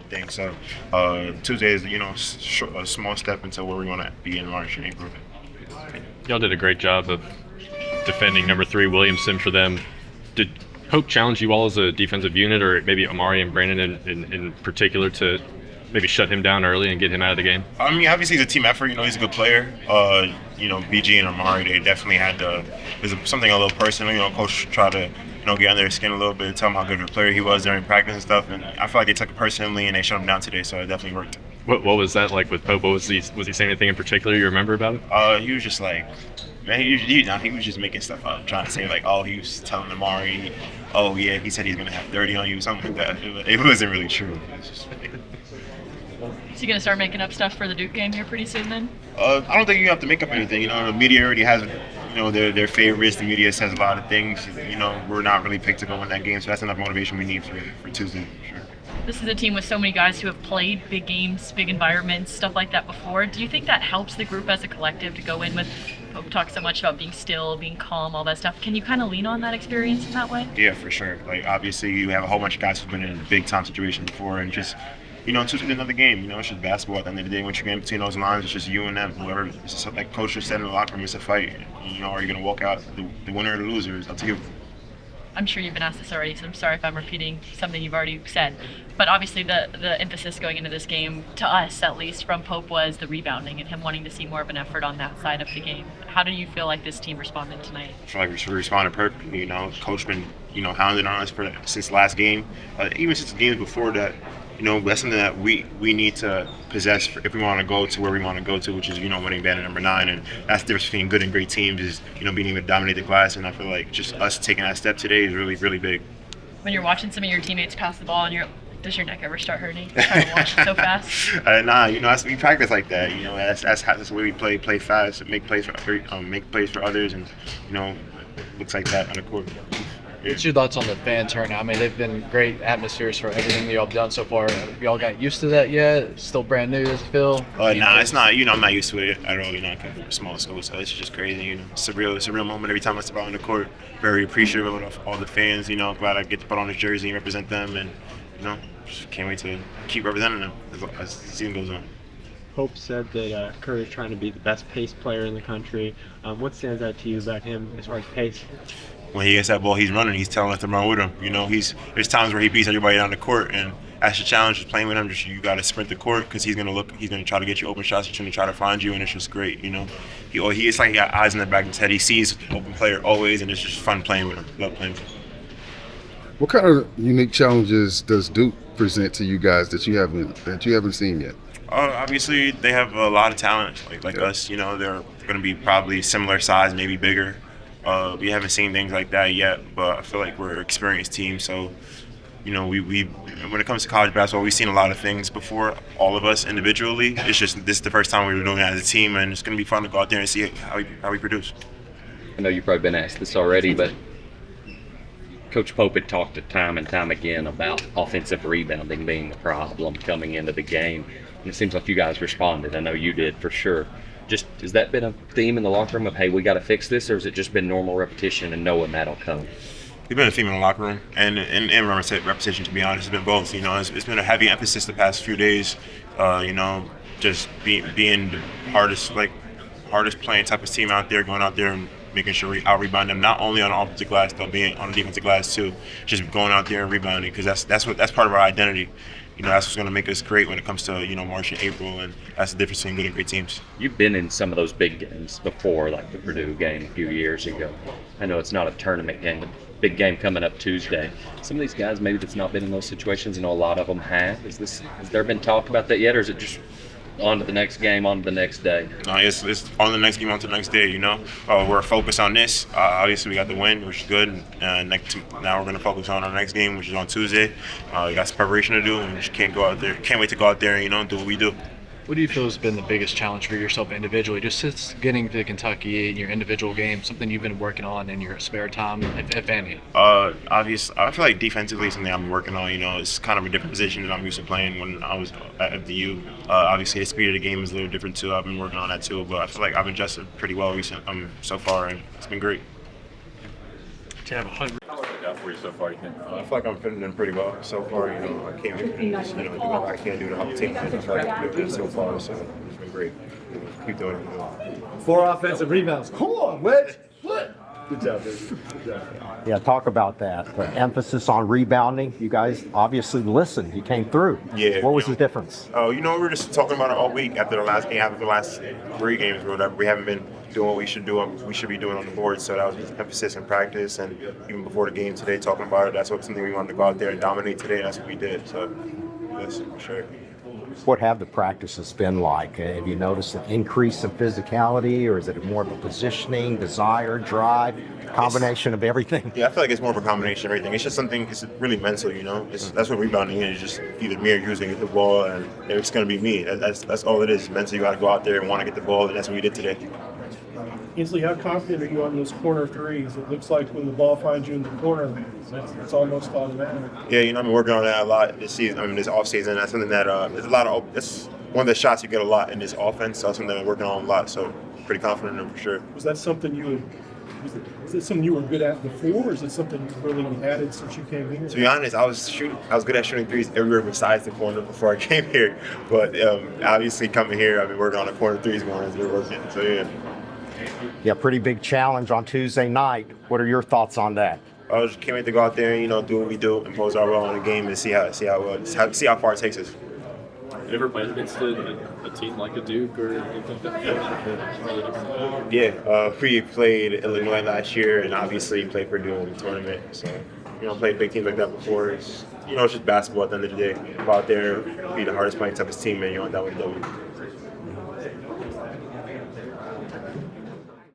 thing. So Tuesday is, a small step into where we want to be in March and April. Y'all did a great job of defending number 3 Williamson for them. Did Pope challenge you all as a defensive unit, or maybe Amari and Brandon in particular, to maybe shut him down early and get him out of the game? I mean, obviously it's a team effort. He's a good player. BG and Amari, they definitely had there's something a little personal. Coach tried to, get under his skin a little bit, tell him how good of a player he was during practice and stuff. And I feel like they took it personally and they shut him down today, so it definitely worked. What was that like with Pope? Was he saying anything in particular you remember about it? He was just like, man, he was just making stuff up, trying to say like, oh, he was telling Amari, oh yeah, he said he's gonna have 30 on you, something like that. It wasn't really true. Is he going to start making up stuff for the Duke game here pretty soon then? I don't think you have to make up anything. The media already has, their favorites. The media says a lot of things. We're not really picked to go in that game, so that's enough motivation we need for Tuesday. Sure. This is a team with so many guys who have played big games, big environments, stuff like that before. Do you think that helps the group as a collective to go in with, Pope talks so much about being still, being calm, all that stuff. Can you kind of lean on that experience in that way? Yeah, for sure. Like, obviously, you have a whole bunch of guys who've been in big-time situations before, and just, Tuesday's another game. It's just basketball at the end of the day. Once you get in between those lines, it's just you and them. Whoever, it's just like Coach just said in the locker room, it's a fight. Are you going to walk out the winner or the loser? It's up to you. I'm sure you've been asked this already, so I'm sorry if I'm repeating something you've already said. But obviously the emphasis going into this game, to us at least, from Pope was the rebounding and him wanting to see more of an effort on that side of the game. How do you feel like this team responded tonight? I feel like we responded perfectly. Coach been, hounding on us since last game. Even since the games before that, that's something that we need to possess if we want to go to where we want to go to, which is, winning banner number 9. And that's the difference between good and great teams is, being able to dominate the glass. And I feel like just us taking that step today is really, really big. When you're watching some of your teammates pass the ball and does your neck ever start hurting? Trying to watch it so fast? Nah, we practice like that. That's the way we play fast, make plays for others, and looks like that on the court. What's your thoughts on the fan turnout? I mean, they've been great atmospheres for everything that y'all have done so far. Have y'all got used to that yet? It's still brand new, does it feel? It's not. I'm not used to it at all. I come from a small school, so it's just crazy. It's a real moment every time I step out on the court. Very appreciative of all the fans. Glad I get to put on this jersey and represent them, and just can't wait to keep representing them as the season goes on. Pope said that Curry is trying to be the best pace player in the country. What stands out to you about him as far as pace? When he gets that ball, he's running. He's telling us to run with him. There's times where he beats everybody down the court, and that's the challenge. Just playing with him. You got to sprint the court because he's gonna try to get you open shots. He's gonna try to find you, and it's just great. It's like he got eyes in the back of his head. He sees open player always, and it's just fun playing with him. Love playing with him. What kind of unique challenges does Duke present to you guys that you haven't seen yet? Obviously, they have a lot of talent like us. They're going to be probably similar size, maybe bigger. We haven't seen things like that yet, but I feel like we're an experienced team. So, we when it comes to college basketball, we've seen a lot of things before, all of us individually. It's just this is the first time we were doing it as a team, and it's going to be fun to go out there and see how we produce. I know you've probably been asked this already, but Coach Pope had talked time and time again about offensive rebounding being the problem coming into the game. And it seems like you guys responded. I know you did for sure. Just, has that been a theme in the locker room of, hey, we got to fix this, or has it just been normal repetition and knowing that'll come? It's been a theme in the locker room and repetition, to be honest. It's been both. It's been a heavy emphasis the past few days. Just being the hardest playing type of team out there, going out there and making sure we out-rebound them, not only on the offensive glass, but being on the defensive glass too. Just going out there and rebounding, because that's part of our identity. That's what's going to make us great when it comes to, March and April, and that's the difference between good and great teams. You've been in some of those big games before, like the Purdue game a few years ago. I know it's not a tournament game, but big game coming up Tuesday. Some of these guys maybe that's not been in those situations, a lot of them have. Has there been talk about that yet, or is it just on to the next game, on to the next day? It's on the next game, on to the next day, We're focused on this. Obviously, we got the win, which is good. Now we're going to focus on our next game, which is on Tuesday. We got some preparation to do, and we just can't wait to go out there and, do what we do. What do you feel has been the biggest challenge for yourself individually, just since getting to Kentucky in your individual game, something you've been working on in your spare time, if any? Obviously, I feel like defensively something I'm working on. It's kind of a different position than I'm used to playing when I was at the U. Obviously, the speed of the game is a little different too. I've been working on that too, but I feel like I've adjusted pretty well so far, and it's been great. To have 100. for you so far, you think? I feel like I'm fitting in pretty well so far. You know, I came here and just, do what I can do to help the team. I feel like I'm doing it so far, so it's been great. Keep doing it. 4 offensive rebounds. Come on, Wedge. Good job, baby. Good job. Yeah, talk about that. The emphasis on rebounding. You guys obviously listened. You came through. Yeah. What was the difference? Oh, we were just talking about it all week after the last game, after the last 3 games or whatever. We haven't been doing what we should do. We should be doing on the board. So that was just emphasis in practice, and even before the game today, talking about it. That's something we wanted to go out there and dominate today. And that's what we did. So yes, for sure. What have the practices been like? Have you noticed an increase in physicality, or is it more of a positioning, desire, drive, combination of everything? Yeah, I feel like it's more of a combination of everything. It's just something. It's really mental, That's what rebounding is. Just either me or you get the ball, and it's going to be me. That's all it is. Mentally, you got to go out there and want to get the ball, and that's what we did today. Ansley, how confident are you on those corner threes? It looks like when the ball finds you in the corner, it's almost automatic. Yeah, I've been working on that a lot this season. This off season. That's something that there's a lot of. That's one of the shots you get a lot in this offense. So that's something that I'm working on a lot. So pretty confident in it for sure. Was that something was it something you were good at before, or is it something you really added since you came here? To be honest, I was good at shooting threes everywhere besides the corner before I came here. But obviously coming here, I've been working on the corner threes more as we're working. So yeah. Yeah, pretty big challenge on Tuesday night. What are your thoughts on that? I just can't wait to go out there and do what we do, impose our will on the game, and see how far it takes us. You ever played against a team like a Duke or anything like that? Yeah, we played Illinois last year, and obviously played Purdue in the tournament. So, played big teams like that before. It's just basketball at the end of the day. Go out there, be the hardest playing, toughest team, and that would do.